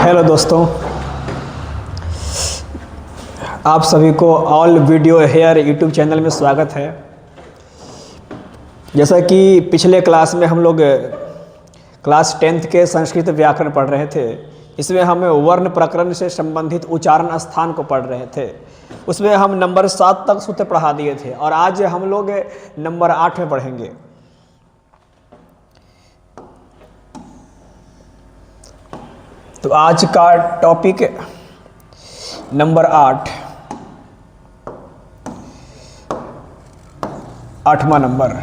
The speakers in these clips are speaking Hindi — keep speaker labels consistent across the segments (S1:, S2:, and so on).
S1: हेलो दोस्तों, आप सभी को all video hair YouTube channel में स्वागत है। जैसा कि पिछले क्लास में हम लोग क्लास 10th के संस्कृत व्याकरण पढ़ रहे थे, इसमें हम वर्ण प्रकरण से संबंधित उच्चारण स्थान को पढ़ रहे थे। उसमें हम नंबर 7 तक सूत्र पढ़ा दिए थे और आज हम लोग नंबर 8 में पढ़ेंगे। तो आज का टॉपिक नंबर 8, 8वां नंबर।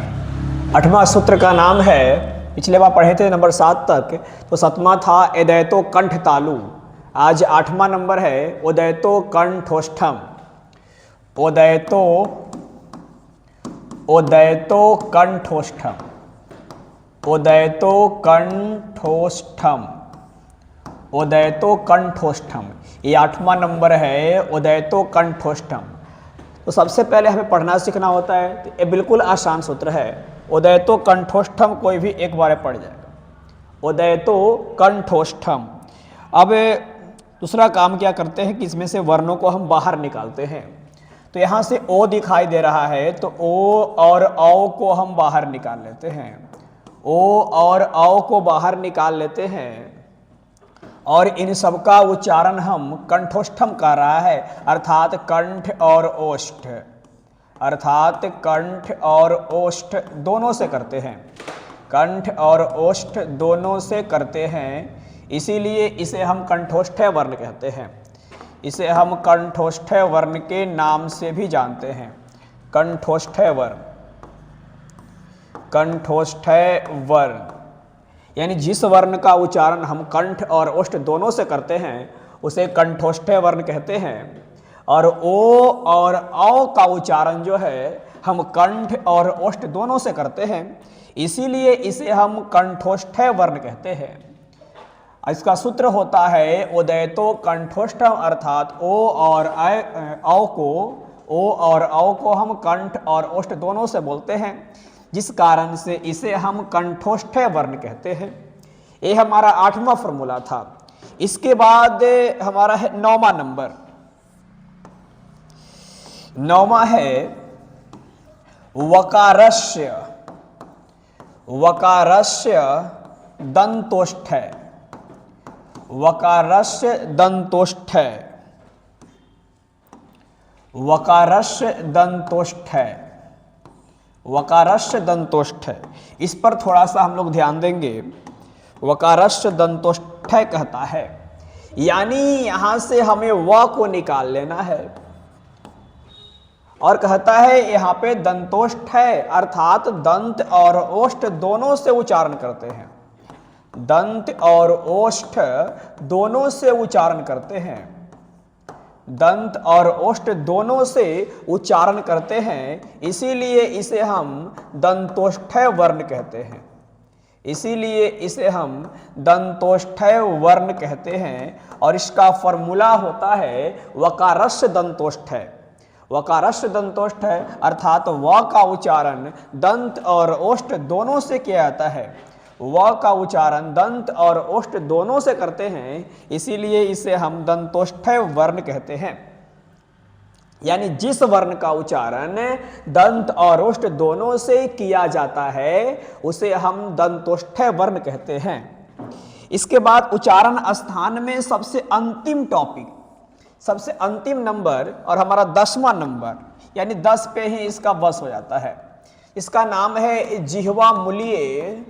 S1: 8वां सूत्र का नाम है, पिछले बार पढ़े थे नंबर 7 तक, तो 7वां था उदयतो कंठ तालु। आज 8वां नंबर है उदयतो कंठोष्ठम। उदयतो कंठोष्ठम। उदयतो कंठोष्ठम। उदयतो कंठोष्ठम, ये 8वां नंबर है, उदयतो कंठोष्ठम। तो सबसे पहले हमें पढ़ना सीखना होता है। तो ये बिल्कुल आसान सूत्र है। उदयतो कंठोष्ठम कोई भी एक बार पढ़ जाएगा। उदयतो कंठोष्ठम। अब दूसरा काम क्या करते हैं कि इसमें से वर्णों को हम बाहर निकालते हैं। तो यहाँ से ओ दिखाई दे रहा है, तो ओ और औ को हम बाहर निकाल लेते हैं। ओ और औ को बाहर निकाल लेते हैं और इन सब का उच्चारण हम कंठोष्ठम कर रहा है, अर्थात कंठ और ओष्ठ, अर्थात कंठ और ओष्ठ दोनों से करते हैं। कंठ और ओष्ठ दोनों से करते हैं, इसीलिए इसे हम कंठोष्ठ वर्ण कहते हैं। इसे हम कंठोष्ठ वर्ण के नाम से भी जानते हैं। कंठोष्ठ वर्ण, कंठोष्ठ वर्ण यानी जिस वर्ण का उच्चारण हम कंठ और ओष्ठ दोनों से करते हैं उसे कंठोष्ठ वर्ण कहते हैं। और ओ और औ का उच्चारण जो है हम कंठ और ओष्ठ दोनों से करते हैं, इसीलिए इसे हम कंठोष्ठ वर्ण कहते हैं। इसका सूत्र होता है उदयतो कंठोष्ठम, अर्थात ओ और औ को हम कंठ और ओष्ठ दोनों से बोलते हैं, जिस कारण से इसे हम कंठोष्ठ वर्ण कहते हैं। ये हमारा 8वां फॉर्मूला था। इसके बाद हमारा है 9वां नंबर। 9वां है वकारस्य। वकारस्य दंतोष्ठ। वकारस्य दंतोष्ठ। वकारस्य दंतोष्ठ। वकारस्य दंतोष्ठ, इस पर थोड़ा सा हम लोग ध्यान देंगे। वकारस्य दंतोष्ठ कहता है, यानी यहां से हमें व को निकाल लेना है और कहता है यहां पे दंतोष्ठ है, अर्थात दंत और ओष्ठ दोनों से उच्चारण करते हैं। दंत और ओष्ठ दोनों से उच्चारण करते हैं। दंत और ओष्ठ दोनों से उच्चारण करते हैं, इसीलिए इसे हम दंतोष्ठ वर्ण कहते हैं। इसीलिए इसे हम दंतोष्ठ वर्ण कहते हैं और इसका फॉर्मूला होता है वकारस्य दंतोष्ठ। वकारस्य दंतोष्ठ अर्थात व का उच्चारण दंत और ओष्ठ दोनों से किया जाता है। व का उच्चारण दंत और ओष्ठ दोनों से करते हैं, इसीलिए इसे हम दंतोष्ठ वर्ण कहते हैं। यानी जिस वर्ण का उच्चारण दंत और ओष्ठ दोनों से किया जाता है उसे हम दंतोष्ठ वर्ण कहते हैं। इसके बाद उच्चारण स्थान में सबसे अंतिम टॉपिक, सबसे अंतिम नंबर और हमारा 10वां नंबर, यानी 10 पे ही इसका बस हो जाता है। इसका नाम है जिह्वा मूलीय।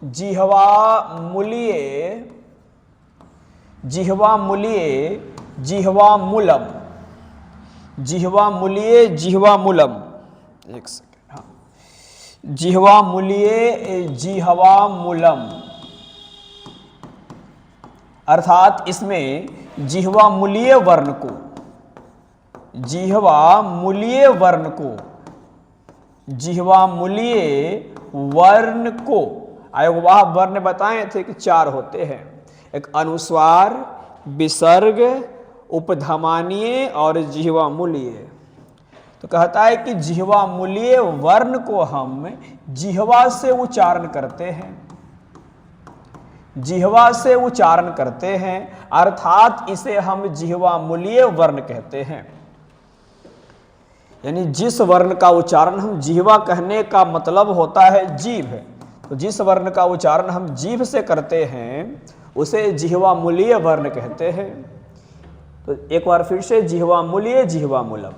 S1: जिह्वा मूलीय, जिह्वा मूलीय, जिह्वा मूलम। जिह्वा मूलीय, जिह्वा मूलम, एक सेकेंड, हाँ, जिह्वा मूलीय, जिह्वा मूलम, अर्थात इसमें जिह्वा मूलीय वर्ण को, जिह्वा मूलीय वर्ण को, जिह्वा मूलीय वर्ण को, वह वर्ण बताए थे कि 4 होते हैं, एक अनुस्वार, विसर्ग, उपधमानीय और जिह्वा मूलीय। तो कहता है कि जिह्वा मूलीय वर्ण को हम जिह्वा से उच्चारण करते हैं। जिह्वा से उच्चारण करते हैं, अर्थात इसे हम जिह्वा मूलीय वर्ण कहते हैं। यानी जिस वर्ण का उच्चारण हम जिह्वा कहने का मतलब होता है जीभ, तो जिस वर्ण का उच्चारण हम जीभ से करते हैं उसे जिह्वा मूलीय वर्ण कहते हैं। तो एक बार फिर से जिह्वा मूलीय जिह्वा मूलम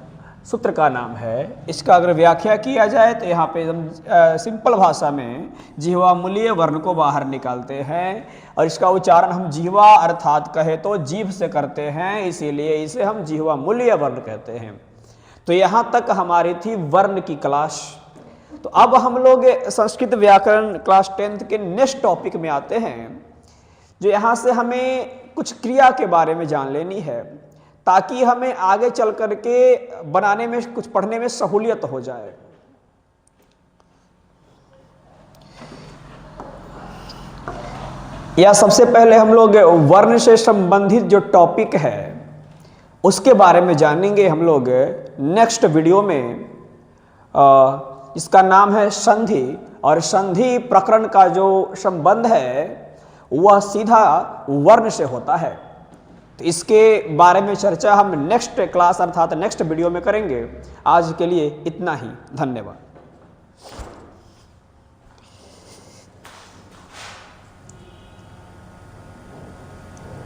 S1: सूत्र का नाम है। इसका अगर व्याख्या किया जाए तो यहाँ पे हम सिंपल भाषा में जिह्वा मूलीय वर्ण को बाहर निकालते हैं और इसका उच्चारण हम जिह्वा अर्थात कहे तो जीभ से करते हैं, इसीलिए इसे हम जिह्वा मूलीय वर्ण कहते हैं। तो यहाँ तक हमारी थी वर्ण की क्लास। तो अब हम लोग संस्कृत व्याकरण क्लास 10th के नेक्स्ट टॉपिक में आते हैं, जो यहाँ से हमें कुछ क्रिया के बारे में जान लेनी है ताकि हमें आगे चल करके बनाने में कुछ पढ़ने में सहूलियत हो जाए। या सबसे पहले हम लोग वर्ण से संबंधित जो टॉपिक है उसके बारे में जानेंगे हम लोग नेक्स्ट वीडियो में। इसका नाम है संधि, और संधि प्रकरण का जो संबंध है वह सीधा वर्ण से होता है। तो इसके बारे में चर्चा हम नेक्स्ट क्लास अर्थात नेक्स्ट वीडियो में करेंगे। आज के लिए इतना ही, धन्यवाद।